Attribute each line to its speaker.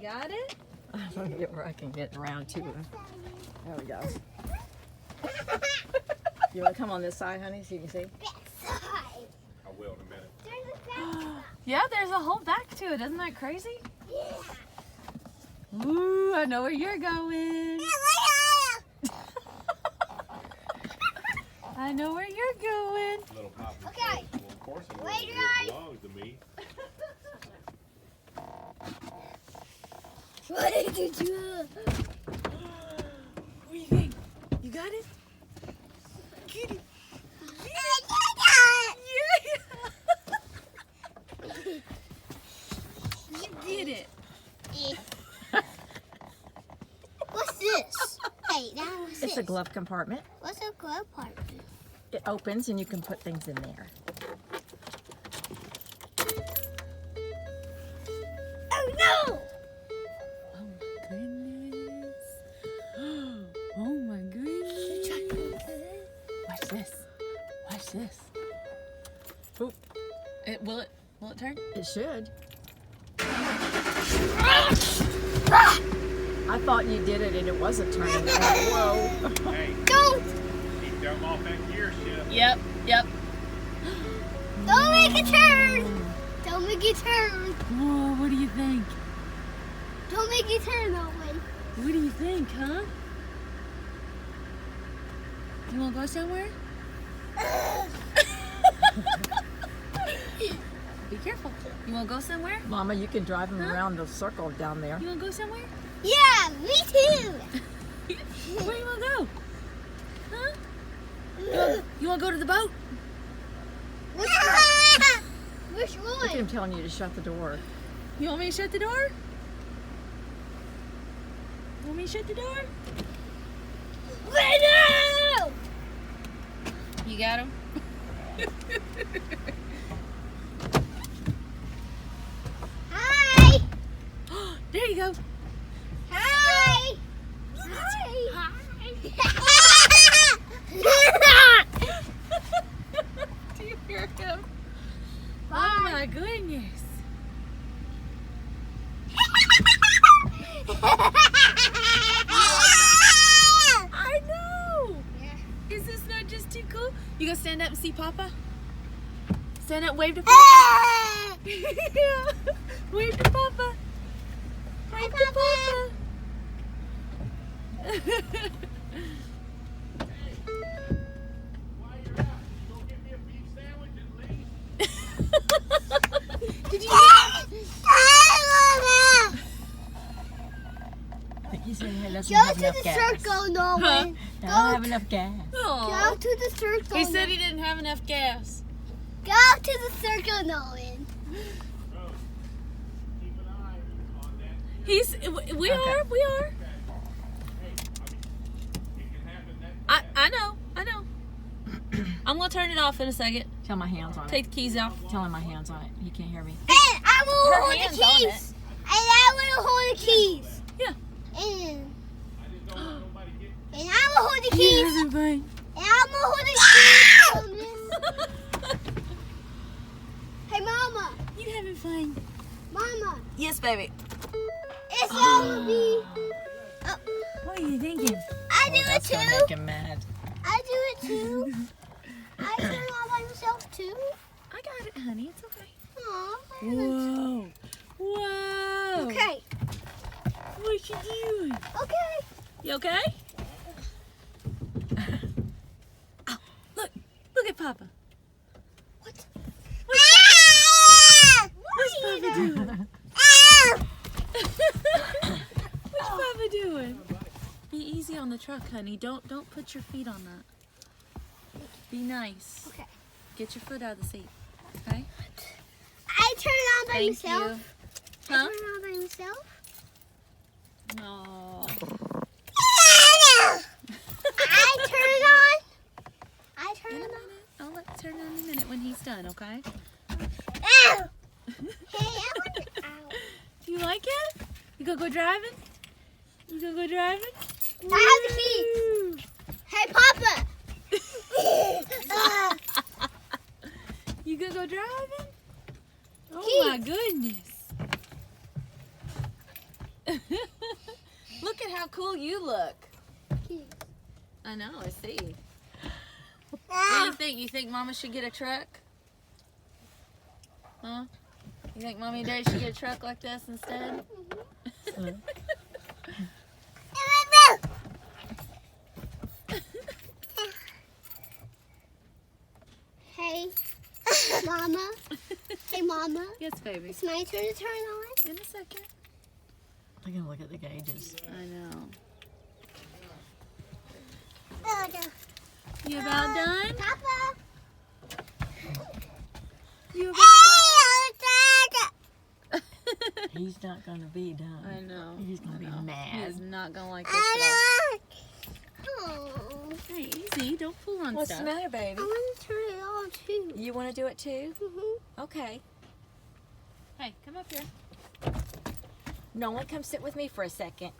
Speaker 1: got it?
Speaker 2: Let me get where I can get around too. There we go. You want to come on this side, honey, so you can see?
Speaker 3: I will in a minute.
Speaker 1: Yeah, there's a whole back to it. Isn't that crazy?
Speaker 4: Yeah.
Speaker 1: Ooh, I know where you're going. I know where you're going.
Speaker 3: Little pop.
Speaker 4: Okay.
Speaker 3: Well, of course it will.
Speaker 4: Wait,
Speaker 3: It
Speaker 4: right.
Speaker 3: belongs to me.
Speaker 4: What did you do?
Speaker 1: What do you think? You got it? Get it. You did it.
Speaker 4: What's this? Hey, now what's this?
Speaker 2: It's a glove compartment.
Speaker 4: What's a glove part?
Speaker 2: It opens and you can put things in there.
Speaker 4: Oh no!
Speaker 1: Oh my goodness. Oh my goodness. Watch this. Watch this.
Speaker 2: Oop.
Speaker 1: Will it turn?
Speaker 2: It should. I thought you did it and it wasn't turning. Whoa.
Speaker 3: Hey,
Speaker 4: Don't!
Speaker 3: keep them off that gear shift.
Speaker 1: Yep.
Speaker 4: Don't make it turn! Don't make it turn!
Speaker 1: Whoa, what do you think?
Speaker 4: Don't make it turn that way.
Speaker 1: What do you think, huh? You want to go somewhere? Be careful. You want to go somewhere?
Speaker 2: Mama, you can drive them around the circle down there.
Speaker 1: You want to go somewhere?
Speaker 4: Yeah, me too!
Speaker 1: Where you want to go? Huh? You want to go to the boat?
Speaker 4: Which
Speaker 2: Look at
Speaker 4: one?
Speaker 2: him telling you to shut the door.
Speaker 1: You want me to shut the door? You want me to shut the door?
Speaker 4: Right now!
Speaker 1: You got him?
Speaker 4: Hi!
Speaker 1: There you go.
Speaker 4: Hi!
Speaker 1: Do you hear him?
Speaker 4: Bye.
Speaker 1: Oh my goodness. I know. Is this not just too cool? You gonna stand up and see Papa? Stand up, wave to Papa. Yeah. Wave to Papa. Wave to Papa.
Speaker 3: While you're out, you go get me a beef sandwich at least?
Speaker 1: Did you?
Speaker 2: He said he doesn't
Speaker 4: Go
Speaker 2: have
Speaker 4: to
Speaker 2: enough
Speaker 4: the
Speaker 2: gas.
Speaker 4: circle, Nolan.
Speaker 2: I don't have enough gas.
Speaker 4: Go
Speaker 1: Aw.
Speaker 4: to the circle.
Speaker 1: He said he didn't have enough gas.
Speaker 4: Go to the circle, Nolan.
Speaker 3: Rose, keep an eye on that.
Speaker 1: We are.
Speaker 3: Hey, it can happen that
Speaker 1: I know. I'm gonna turn it off in a second.
Speaker 2: Tell my hands on it.
Speaker 1: Take the keys out.
Speaker 2: Tell him my hands on it. He can't hear me.
Speaker 4: And I will
Speaker 1: Her
Speaker 4: hold
Speaker 1: hand's
Speaker 4: the
Speaker 1: on
Speaker 4: keys. And I will hold the keys.
Speaker 1: Yeah.
Speaker 4: And,
Speaker 3: I just don't want nobody getting
Speaker 4: and I will hold the keys.
Speaker 1: Having fun.
Speaker 4: And I'm gonna hold the keys. Hey, Mama.
Speaker 1: You having fun?
Speaker 4: Mama.
Speaker 1: Yes, baby.
Speaker 4: It's gonna be.
Speaker 1: What are you thinking?
Speaker 4: I do it
Speaker 2: That's gonna
Speaker 4: too.
Speaker 2: make him mad.
Speaker 4: I do it too. I turn on by myself too.
Speaker 1: I got it, honey. It's okay.
Speaker 4: Aw.
Speaker 1: Whoa. Whoa.
Speaker 4: Okay.
Speaker 1: What you doing?
Speaker 4: Okay.
Speaker 1: You okay? Oh, look at Papa.
Speaker 4: What?
Speaker 1: What's Papa doing? What's Papa doing? Be easy on the truck, honey. Don't put your feet on that. Be nice.
Speaker 4: Okay.
Speaker 1: Get your foot out of the seat. Okay?
Speaker 4: I turn on by
Speaker 1: Thank
Speaker 4: myself.
Speaker 1: you.
Speaker 4: I
Speaker 1: Huh?
Speaker 4: turn on by myself.
Speaker 1: No.
Speaker 4: I turn on. I
Speaker 1: In
Speaker 4: turn
Speaker 1: a
Speaker 4: on.
Speaker 1: minute. I'll let turn on in a minute when he's done, okay?
Speaker 4: Ow! Hey, I want to. Ow.
Speaker 1: Do you like it? You gonna go driving? You gonna go driving?
Speaker 4: I have the keys. Hey, Papa.
Speaker 1: You gonna go driving? Oh
Speaker 4: Keys.
Speaker 1: my goodness. how cool you look. I know, I see. What do you think? You think Mama should get a truck? Huh? You think Mommy and Daddy should get a truck like this instead?
Speaker 4: Hey, Mama. Hey, Mama.
Speaker 1: Yes, baby.
Speaker 4: It's my turn to turn on.
Speaker 1: In a second.
Speaker 2: I'm gonna look at the gauges.
Speaker 1: I know.
Speaker 4: Oh, no.
Speaker 1: You about done?
Speaker 4: Papa.
Speaker 1: You about
Speaker 2: He's not gonna be done.
Speaker 1: I know.
Speaker 2: He's gonna be
Speaker 1: He
Speaker 2: mad.
Speaker 1: is not gonna like this at
Speaker 4: Oh,
Speaker 1: all. Hey, easy. Don't pull on
Speaker 2: What's the
Speaker 1: stuff.
Speaker 2: matter, baby?
Speaker 4: I want to turn it on too.
Speaker 2: You want to do it too? Okay.
Speaker 1: Hey, come up here.
Speaker 2: Nolan, come sit with me for a second.